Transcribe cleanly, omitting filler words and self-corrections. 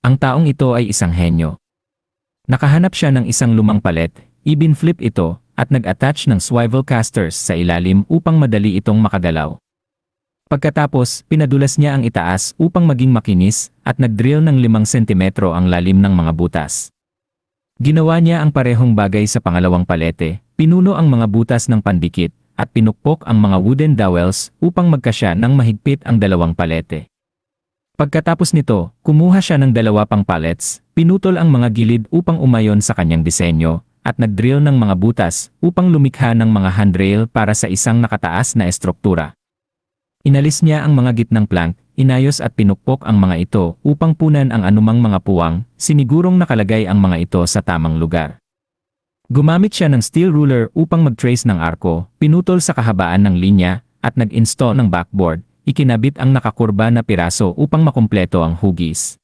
Ang taong ito ay isang henyo. Nakahanap siya ng isang lumang palet, ibin-flip ito, at nag-attach ng swivel casters sa ilalim upang madali itong makagalaw. Pagkatapos, pinadulas niya ang itaas upang maging makinis at nag-drill ng 5 sentimetro ang lalim ng mga butas. Ginawa niya ang parehong bagay sa pangalawang palete, pinuno ang mga butas ng pandikit, at pinukpok ang mga wooden dowels upang magkasya ng mahigpit ang dalawang palete. Pagkatapos nito, kumuha siya ng 2 pang pallets, pinutol ang mga gilid upang umayon sa kanyang disenyo, at nag-drill ng mga butas upang lumikha ng mga handrail para sa isang nakataas na estruktura. Inalis niya ang mga gitnang plank, inayos at pinukpok ang mga ito upang punan ang anumang mga puwang, sinigurong nakalagay ang mga ito sa tamang lugar. Gumamit siya ng steel ruler upang mag-trace ng arko, pinutol sa kahabaan ng linya, at nag-install ng backboard, ikinabit ang nakakurba na piraso upang makumpleto ang hugis.